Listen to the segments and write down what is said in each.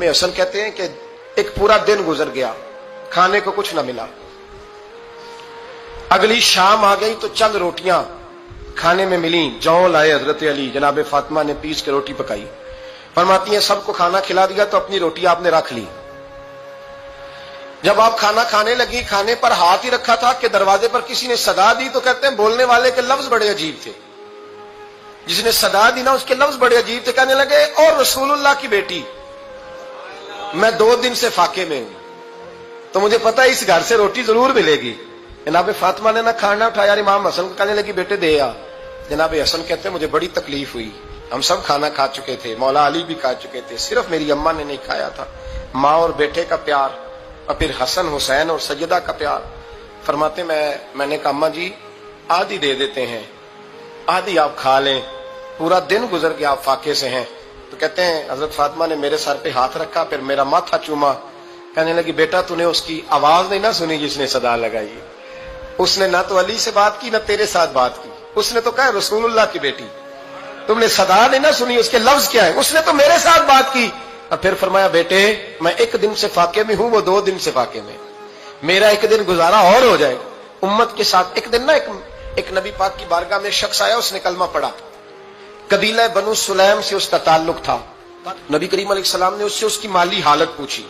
इमाम हसन कहते हैं कि एक पूरा दिन गुजर गया, खाने को कुछ न मिला। अगली शाम आ गई तो चंद रोटियां खाने में मिली, जौ लाए हजरत अली, जनाब फातिमा ने पीस के रोटी पकाई। फरमाती हैं सबको खाना खिला दिया तो अपनी रोटी आपने रख ली। जब आप खाना खाने लगी, खाने पर हाथ ही रखा था कि दरवाजे पर किसी ने सदा दी, तो कहते हैं बोलने वाले के लफ्ज बड़े अजीब थे। जिसने सदा दी ना उसके लफ्ज बड़े अजीब थे। कहने लगे और रसूलुल्लाह की बेटी, मैं 2 दिन से फाके में हूं, तो मुझे पता है इस घर से रोटी जरूर मिलेगी। जनाब फातिमा ने ना खाना उठाया, इमाम हसन को कहने लगी बेटे दे आ। जनाब हसन कहते हैं मुझे बड़ी तकलीफ हुई, हम सब खाना खा चुके थे, मौला अली भी खा चुके थे, सिर्फ मेरी अम्मा ने नहीं खाया था। माँ और बेटे का प्यार, और फिर हसन हुसैन और सैयदा का प्यार। फरमाते मैंने कहा अम्मा जी आधी दे देते हैं, आधी आप खा लें, पूरा दिन गुजर गया आप फाके से हैं। तो कहते हैं हजरत फातिमा ने मेरे सर पे हाथ रखा, फिर मेरा माथा चूमा। कहने लगी बेटा तूने उसकी आवाज नहीं ना सुनी जिसने सदा लगाई, उसने ना तो अली से बात की ना तेरे साथ बात की, उसने तो कहा रसूलुल्लाह की बेटी। तुमने सदा नहीं ना सुनी, उसके लफ्ज क्या है, उसने तो मेरे साथ बात की। और फिर फरमाया बेटे मैं 1 दिन से फाके में हूं, वो 2 दिन से फाके में, मेरा 1 दिन गुजारा और हो जाएगा उम्मत के साथ। एक दिन ना एक नबी पाक की बारगाह में शख्स आया, उसने कलमा पढ़ा, कबीला बनु सुलैम से उसका ताल्लुक था। नबी करीम अलैहिस्सलाम ने उससे उसकी माली हालत पूछी,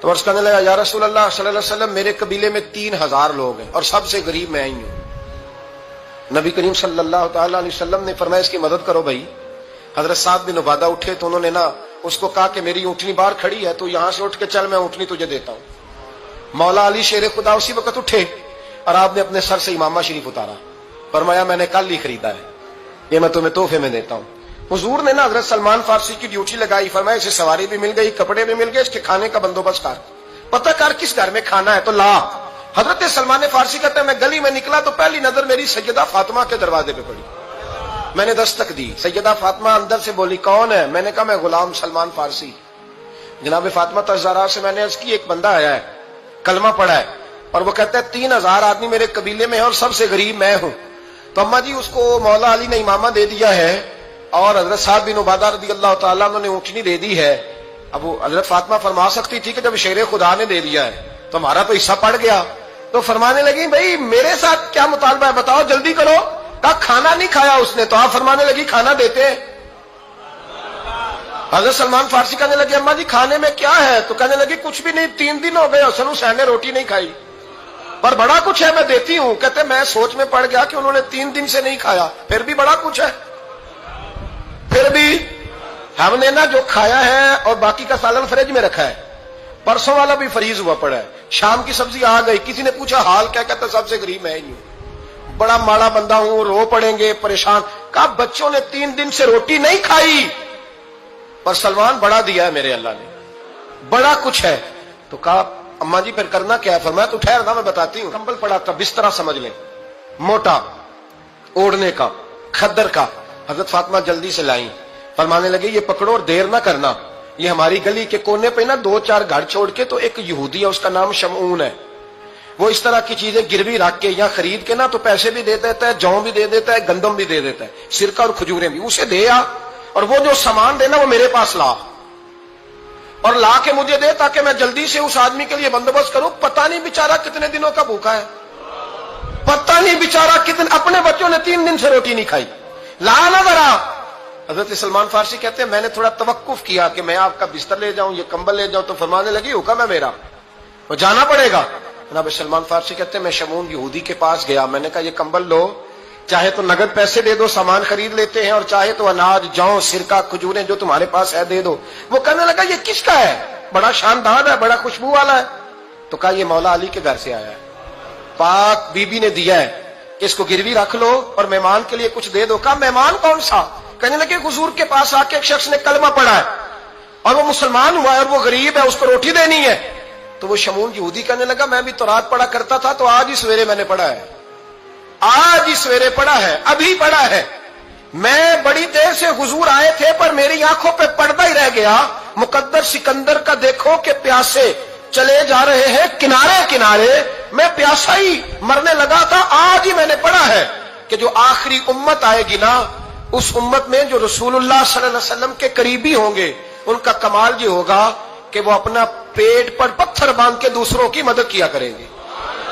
तो अर्ज करने लगा या रसूल अल्लाह सल्लल्लाहु अलैहि वसल्लम मेरे कबीले में 3000 लोग हैं और सबसे गरीब मैं ही हूं। नबी करीम सल्लल्लाहु अलैहि वसल्लम ने फरमाया इसकी मदद करो भाई। हजरत साद बिन उबादा उठे तो उन्होंने ना उसको कहा कि मेरी ऊँटनी बाहर खड़ी है, तो यहां से उठ के चल, मैं ऊँटनी तुझे देता हूं। मौला अली शेर खुदा उसी वक्त उठे और आपने अपने सर से इमामा शरीफ उतारा, फरमाया मैंने कल ही खरीदा है, ये मैं तुम्हें तोहफे में देता हूं। हुजूर ने ना हजरत सलमान फारसी की ड्यूटी लगाई, फरमाया इसे सवारी भी मिल गई, कपड़े भी मिल गए, इसके खाने का बंदोबस्त कर, पता कर किस घर में खाना है तो ला। हजरत सलमान फारसी कहते हैं मैं गली में निकला तो पहली नजर मेरी सैयदा फातिमा के दरवाजे पे पड़ी। मैंने दस्तक दी, सैयदा फातिमा अंदर से बोली कौन है? मैंने कहा मैं गुलाम सलमान फारसी। जनाब फातिमा तज़ारा से मैंने अर्ज की एक बंदा आया है, कलमा पड़ा है, और वो कहता है 3000 आदमी मेरे कबीले में है और सबसे गरीब मैं हूं। तो अम्मा जी उसको मौला अली ने इमामा दे दिया है और हजरत साद बिन उबादा रज़ी अल्लाह तआला अन्हु ने ऊँटनी दे दी है। अब वो हजरत फातिमा फरमा सकती थी कि जब शेर खुदा ने दे दिया है तो हमारा तो हिस्सा पड़ गया। तो फरमाने लगी भाई मेरे साथ क्या मुतालबा है बताओ, जल्दी करो। कहा खाना नहीं खाया उसने, तो आप फरमाने लगी खाना देते हैं। हजरत सलमान फारसी कहने लगे अम्मा जी खाने में क्या है? तो कहने लगी कुछ भी नहीं, 3 दिन हो गए हसन हुसैन ने रोटी नहीं खाई, पर बड़ा कुछ है मैं देती हूं। कहते मैं सोच में पड़ गया कि उन्होंने 3 दिन से नहीं खाया, फिर भी बड़ा कुछ है, फिर भी हमने ना जो खाया है और बाकी का सालन फ्रिज में रखा है, परसों वाला भी फ्रीज हुआ पड़ा है, शाम की सब्जी आ गई। किसी ने पूछा हाल क्या? कहता सबसे गरीब मैं ही हूं, बड़ा माड़ा बंदा हूं, रो पड़ेंगे परेशान। कहा बच्चों ने 3 दिन से रोटी नहीं खाई, पर सलमान बड़ा दिया है मेरे अल्लाह ने, बड़ा कुछ है। तो कहा अम्मा जी फिर करना क्या है? फरमाया तो ठहर ना मैं बताती हूँ। कंबल पड़ा था, बिस्तरा समझ लें, मोटा ओढ़ने का, खद्दर का। हजरत फातिमा जल्दी से लाई, फरमाने लगे ये पकड़ो और देर ना करना, ये हमारी गली के कोने पे ना 2-4 घर छोड़ के तो एक यहूदी है, उसका नाम शमऊन है, वो इस तरह की चीजें गिरवी रख के या खरीद के ना तो पैसे भी दे देता है, जौ भी दे देता है, गंदम भी दे देता है, सिरका और खजूरें भी, उसे दे आ, और वो जो सामान देना वो मेरे पास ला, और ला के मुझे दे ताकि मैं जल्दी से उस आदमी के लिए बंदोबस्त करूं। पता नहीं बेचारा कितने दिनों का भूखा है, पता नहीं बेचारा कितने, अपने बच्चों ने 3 दिन से रोटी नहीं खाई, ला ना जरा। हजरत सलमान फारसी कहते हैं मैंने थोड़ा तवक्कुफ किया कि मैं आपका बिस्तर ले जाऊं, ये कंबल ले जाऊं, तो फरमाने लगी हुक्म है मेरा, वो जाना पड़ेगा। जनाब सलमान फारसी कहते हैं मैं शमून यहूदी के पास गया, मैंने कहा ये कंबल लो, चाहे तो नगद पैसे दे दो, सामान खरीद लेते हैं, और चाहे तो अनाज, जौ, सिरका, खजूरें जो तुम्हारे पास है दे दो। वो कहने लगा ये किसका है? बड़ा शानदार है, बड़ा खुशबू वाला है। तो कहा ये मौला अली के घर से आया है, पाक बीबी ने दिया है, इसको गिरवी रख लो और मेहमान के लिए कुछ दे दो। कहा मेहमान कौन सा? कहने लगे हुजूर के पास आके एक शख्स ने कलमा पढ़ा है और वो मुसलमान हुआ है और वो गरीब है, उसको रोटी देनी है। तो वो शमून यहूदी कहने लगा मैं भी तो रात पढ़ा करता था, तो आज ही सवेरे मैंने पढ़ा है, आज ही सवेरे पढ़ा है, अभी पढ़ा है। मैं बड़ी देर से हुजूर आए थे पर मेरी आंखों पे पर्दा ही रह गया, मुकद्दर सिकंदर का देखो कि प्यासे चले जा रहे हैं किनारे किनारे, मैं प्यासा ही मरने लगा था। आज ही मैंने पढ़ा है कि जो आखिरी उम्मत आएगी ना, उस उम्मत में जो रसूलुल्लाह सल्लल्लाहु अलैहि वसल्लम के करीबी होंगे ان کا کمال یہ ہوگا کہ وہ اپنا پیٹ پر پتھر باندھ کے دوسروں کی مدد کیا کریں گے.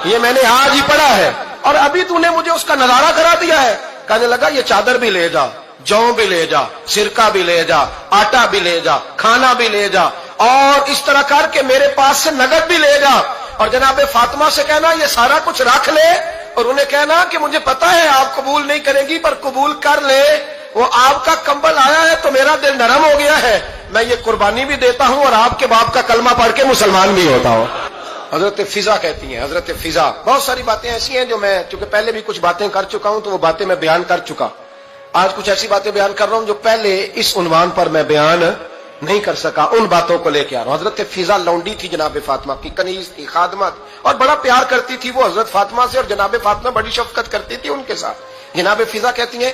یہ میں نے آج ہی پڑھا ہے اور ابھی تو نے مجھے اس کا نظارہ کرا دیا ہے. کہنے لگا یہ چادر بھی لے جا, جو بھی لے جا, سرکہ بھی لے جا, آٹا بھی لے جا, کھانا بھی لے جا, اور اس طرح کر کے میرے پاس سے نقد بھی لے جا, اور جناب فاطمہ سے کہنا یہ سارا کچھ رکھ لے, اور انہیں کہنا کہ مجھے پتا ہے آپ قبول نہیں کریں گی پر قبول کر لے, وہ آپ کا کمبل آیا ہے تو میرا دل نرم ہو گیا ہے, میں یہ قربانی بھی دیتا ہوں اور آپ کے باپ کا کلمہ پڑھ کے مسلمان بھی ہوتا ہوں. حضرت فضا کہتی ہیں, حضرت فضا. بہت ساری باتیں ایسی ہیں جو میں چونکہ پہلے بھی کچھ باتیں کر چکا ہوں تو وہ باتیں میں بیان کر چکا. آج کچھ ایسی باتیں بیان کر رہا ہوں جو پہلے اس عنوان پر میں بیان نہیں کر سکا, ان باتوں کو لے کے آ رہا ہوں. حضرت فضا لونڈی تھی جناب فاطمہ کی, کنیز تھی, خادمہ تھی, اور بڑا پیار کرتی تھی وہ حضرت فاطمہ سے, اور جناب فاطمہ بڑی شفقت کرتی تھی ان کے ساتھ. جناب فضا کہتی ہیں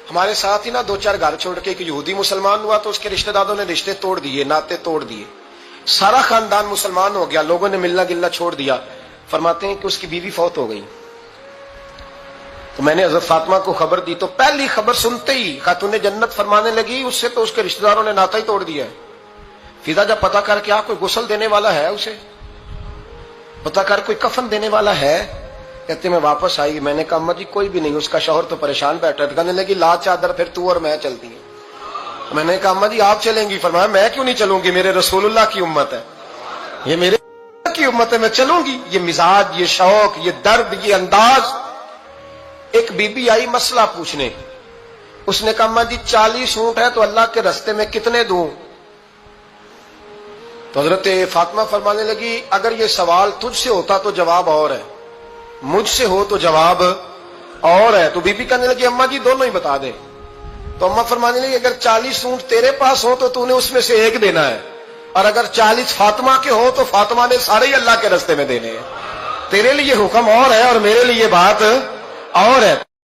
ہمارے ساتھ ہی نا 2-4 گھر چھوڑ کے ایک یہودی مسلمان ہوا تو اس کے رشتہ داروں نے رشتے توڑ دیے, ناطے توڑ دیے, سارا خاندان مسلمان ہو گیا, لوگوں نے ملنا گلنا چھوڑ دیا. فرماتے ہیں کہ اس کی بیوی فوت ہو گئی. تو میں نے حضرت فاطمہ کو خبر دی تو پہلی خبر سنتے ہی خاتون جنت فرمانے لگی اس سے تو اس کے رشتہ داروں نے ناطا ہی توڑ دیا ہے. فضا جب پتا کر کے کوئی غسل دینے والا ہے, اسے پتا کر کوئی کفن دینے والا ہے, کہتے میں واپس آئی. میں نے کہا اما جی کوئی بھی نہیں, اس کا شوہر تو پریشان بیٹھا ہے. کہنے لگی لا چادر پھر تو اور میں چلتی ہیں. میں نے کہا اما جی آپ چلیں گی؟ فرمایا میں کیوں نہیں چلوں گی, میرے رسول اللہ کی امت ہے, یہ میرے کی امت ہے, میں چلوں گی. یہ مزاج, یہ شوق, یہ درد, یہ انداز. ایک بی بی آئی مسئلہ پوچھنے, اس نے کہا اما جی 40 اونٹ ہے تو اللہ کے راستے میں کتنے دوں؟ تو حضرت فاطمہ فرمانے لگی اگر یہ سوال تجھ سے ہوتا تو جواب اور ہے, مجھ سے ہو تو جواب اور ہے. تو بی بی کہنے لگی اما جی دونوں ہی بتا دیں. تو اما فرمانے لگی اگر 40 اونٹ تیرے پاس ہو تو تو نے اس میں سے ایک دینا ہے, اور اگر 40 فاطمہ کے ہو تو فاطمہ نے سارے ہی اللہ کے راستے میں دینے ہیں. تیرے لیے حکم اور ہے اور میرے لیے بات اور ہے.